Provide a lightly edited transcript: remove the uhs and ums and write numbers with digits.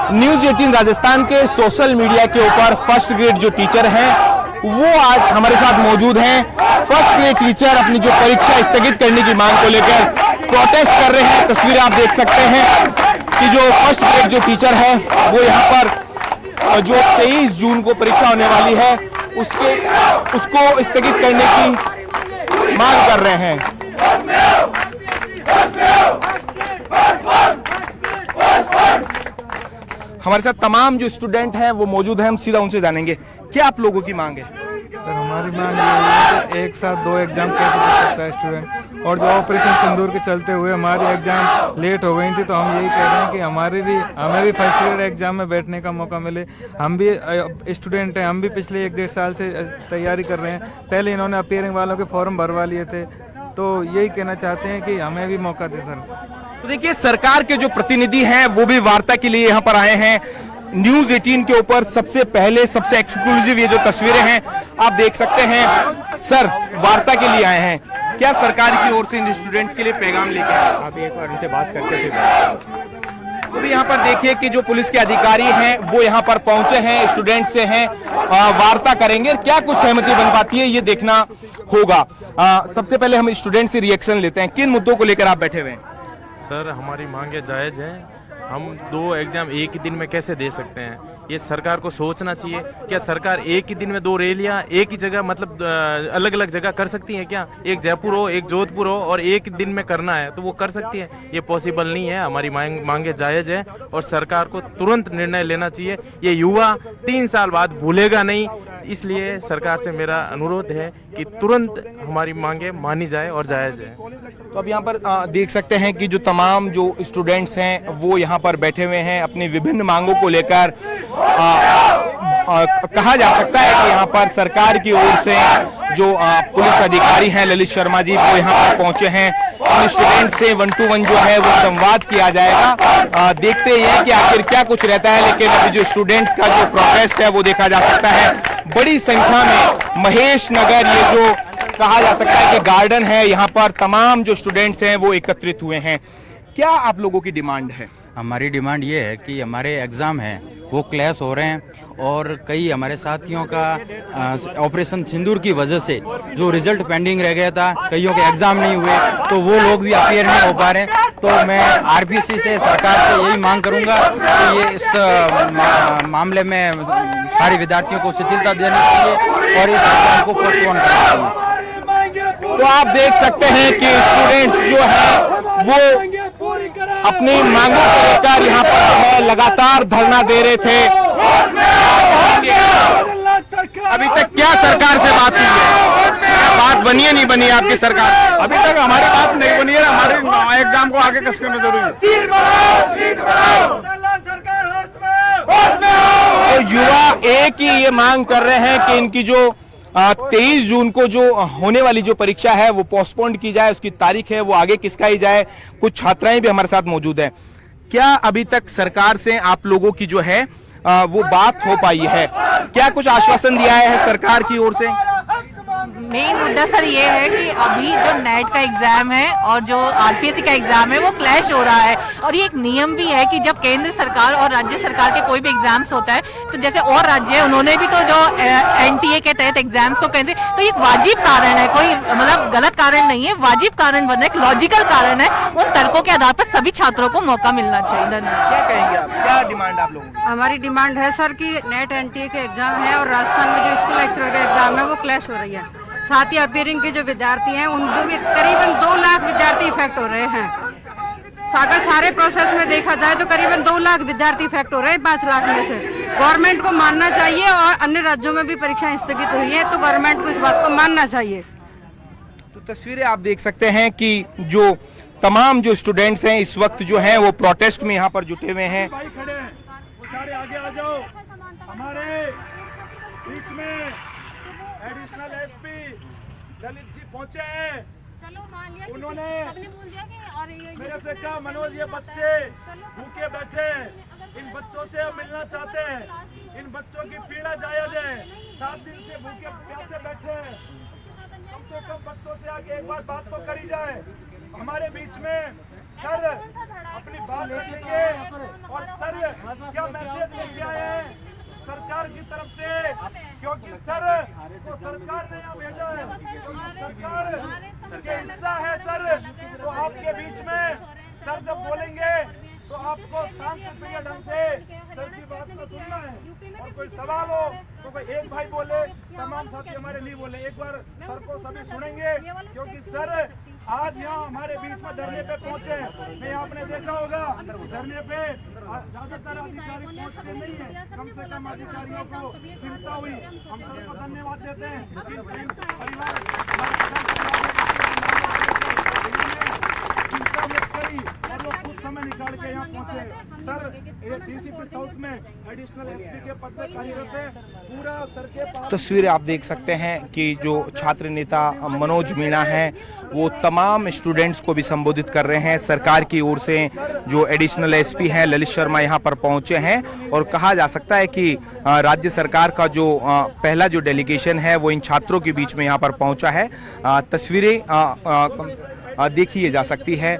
News 18 Rajasthan के social media के ऊपर फर्स्ट ग्रेड जो टीचर हैं वो आज हमारे साथ मौजूद हैं। फर्स्ट ग्रेड टीचर अपनी जो परीक्षा स्थगित करने की मांग को लेकर प्रोटेस्ट कर रहे हैं। तस्वीरें आप देख सकते हैं कि जो फर्स्ट ग्रेड जो टीचर है वो यहाँ पर जो 23 जून को परीक्षा होने वाली है उसको स्थगित करने की मांग कर रहे हैं। हमारे साथ तमाम जो स्टूडेंट हैं वो मौजूद हैं, हम सीधा उनसे जानेंगे क्या आप लोगों की मांग है। सर हमारी मांग ये है कि एक साथ 2 एग्जाम कैसे दे सकता है स्टूडेंट, और जो ऑपरेशन सिंदूर के चलते हुए हमारी एग्जाम लेट हो गई थी, तो हम यही कह रहे हैं कि हमें भी फर्स्ट ग्रेड एग्जाम में बैठने का मौका मिले। हम भी स्टूडेंट हैं, हम भी पिछले 1-1.5 साल से तैयारी कर रहे हैं। पहले इन्होंने अपीयरिंग वालों के फॉर्म भरवा लिए थे, तो यही कहना चाहते हैं कि हमें भी मौका दे सर। तो देखिए सरकार के जो प्रतिनिधि हैं वो भी वार्ता के लिए यहाँ पर आए हैं। न्यूज 18 के ऊपर सबसे पहले सबसे एक्सक्लूसिव ये जो तस्वीरें हैं आप देख सकते हैं। सर वार्ता के लिए आए हैं, क्या सरकार की ओर से इन स्टूडेंट्स के लिए पैगाम लेके आए? आप एक बार उनसे बात करके फिर अभी यहाँ पर देखिए कि जो पुलिस के अधिकारी हैं वो यहाँ पर पहुंचे हैं, स्टूडेंट से हैं, वार्ता करेंगे। क्या कुछ सहमति बन पाती है ये देखना होगा। सबसे पहले हम स्टूडेंट से रिएक्शन लेते हैं। किन मुद्दों को लेकर आप बैठे हुए हैं? सर हमारी मांगे जायज़ हैं। हम 2 एग्जाम एक ही दिन में कैसे दे सकते हैं? ये सरकार को सोचना चाहिए। क्या सरकार एक ही दिन में 2 रैलियां एक ही जगह मतलब अलग अलग जगह कर सकती है क्या? एक जयपुर हो, एक जोधपुर हो और एक दिन में करना है तो वो कर सकती है? ये पॉसिबल नहीं है। हमारी मांगे जायज़ है और सरकार को तुरंत निर्णय लेना चाहिए। ये युवा 3 साल बाद भूलेगा नहीं, इसलिए सरकार से मेरा अनुरोध है कि तुरंत हमारी मांगे मानी जाए और जायज़ है। तो अब यहाँ पर देख सकते हैं कि जो तमाम जो स्टूडेंट्स हैं वो यहाँ पर बैठे हुए हैं अपनी विभिन्न मांगों को लेकर। कहा जा सकता है कि यहाँ पर सरकार की ओर से जो पुलिस अधिकारी हैं ललित शर्मा जी वो यहाँ पर पहुंचे हैं। इन स्टूडेंट से 1-to-1 जो है वो संवाद किया जाएगा। देखते ही हैं कि आखिर क्या कुछ रहता है, लेकिन अभी जो स्टूडेंट्स का जो प्रोटेस्ट है वो देखा जा सकता है। बड़ी संख्या में महेश नगर ये जो कहा जा सकता है कि गार्डन है, यहाँ पर तमाम जो स्टूडेंट्स हैं वो एकत्रित हुए हैं। क्या आप लोगों की डिमांड है? हमारी डिमांड ये है कि हमारे एग्ज़ाम हैं वो क्लैश हो रहे हैं और कई हमारे साथियों का ऑपरेशन सिंदूर की वजह से जो रिजल्ट पेंडिंग रह गया था, कईयों के एग्ज़ाम नहीं हुए तो वो लोग भी अपीयर नहीं हो पा रहे हैं। तो मैं आरपीसी से सरकार से यही मांग करूंगा कि ये इस मामले में सारे विद्यार्थियों को शिथिलता देनी चाहिए और इस एग्जाम को पोस्टपोन करना चाहिए। तो आप देख सकते हैं कि स्टूडेंट्स जो है वो अपनी मांगों को लेकर यहाँ पर है लगातार धरना दे रहे थे। अभी तक क्या सरकार से बात हुई है? बात बनी है नहीं बनी आपकी सरकार? अभी तक हमारी बात नहीं बनी है। हमारे एग्जाम को आगे कस करना जरूरी है। तो युवा एक ही ये मांग कर रहे हैं कि इनकी जो 23 जून को जो होने वाली जो परीक्षा है वो पोस्टपोन्ड की जाए, उसकी तारीख है वो आगे किसकाई जाए। कुछ छात्राएं भी हमारे साथ मौजूद हैं। क्या अभी तक सरकार से आप लोगों की जो है वो बात हो पाई है? क्या कुछ आश्वासन दिया है सरकार की ओर से? मेन मुद्दा सर ये है कि अभी जो नेट का एग्जाम है और जो आरपीएससी का एग्जाम है वो क्लैश हो रहा है। और ये एक नियम भी है कि जब केंद्र सरकार और राज्य सरकार के कोई भी एग्जाम्स होता है तो जैसे और राज्य उन्होंने भी तो जो एनटीए के तहत एग्जाम्स को कैंसिल, तो ये एक वाजिब कारण है, कोई मतलब गलत कारण नहीं है, वाजिब कारण बना, एक लॉजिकल कारण है। उन तर्कों के आधार पर सभी छात्रों को मौका मिलना चाहिए। धन्यवाद। क्या कहेंगे आप? क्या डिमांड आप लोगों की? हमारी डिमांड है सर कि नेट एनटीए के एग्जाम है और राजस्थान में जो स्कूल लेक्चरर का एग्जाम है वो क्लैश हो रही है। साथ ही अपीयरिंग के जो विद्यार्थी हैं उनको भी करीबन 2 लाख विद्यार्थी इफेक्ट हो रहे हैं। अगर सारे प्रोसेस में देखा जाए तो करीबन 2 लाख विद्यार्थी इफेक्ट हो रहे हैं 5 लाख में से। गवर्नमेंट को मानना चाहिए और अन्य राज्यों में भी परीक्षाएं स्थगित हुई है तो गवर्नमेंट को इस बात को मानना चाहिए। तो तस्वीरें आप देख सकते हैं कि जो तमाम जो स्टूडेंट्स हैं इस वक्त जो है वो प्रोटेस्ट में यहाँ पर जुटे हुए हैं। सारे आगे आ जाओ। हमारे बीच में एडिशनल एसपी ललित जी पहुंचे हैं। उन्होंने मेरे से कहा मनोज ये बच्चे भूखे बैठे हैं, इन बच्चों से हम मिलना चाहते हैं, इन बच्चों की पीड़ा जायज है। 7 दिन से भूखे प्यासे बैठे हैं, कम से कम बच्चों से आगे एक बार बात तो करी जाए। हमारे बीच में सर अपनी बात रखेंगे और सर क्या मैसेज लेके आए हैं सरकार की तरफ से, क्योंकि सर तो सरकार ने यहाँ भेजा है, सरकार के हिस्सा है सर, तो आपके बीच में सर जब बोलेंगे तो आपको शांतिप्रिय ढंग से सर की बात को सुनना है, और कोई सवाल हो तो कोई एक भाई बोले, तमाम साथी हमारे नहीं बोले, एक बार सर को सभी सुनेंगे, क्योंकि सर आज यहाँ हमारे बीच में धरने पे पहुंचे। मैं आपने देखा होगा धरने पे ज्यादातर अधिकारी पहुंचते नहीं है, कम से कम अधिकारियों को चिंता हुई, हम सबको धन्यवाद देते हैं। परिवार चिंता मत करी और वो कुछ समय निकाल के यहाँ पहुंचे। सर ये डीसीपी साउथ में एडिशनल एसपी के पद पे कार्यरत है, पूरा सर के पास। तस्वीरें आप देख सकते हैं कि जो छात्र नेता मनोज मीणा हैं वो तमाम स्टूडेंट्स को भी संबोधित कर रहे हैं। सरकार की ओर से जो एडिशनल एसपी हैं ललित शर्मा यहाँ पर पहुंचे हैं, और कहा जा सकता है कि राज्य सरकार का जो पहला जो डेलीगेशन है वो इन छात्रों के बीच में यहाँ पर पहुंचा है। तस्वीरें देखी जा सकती है।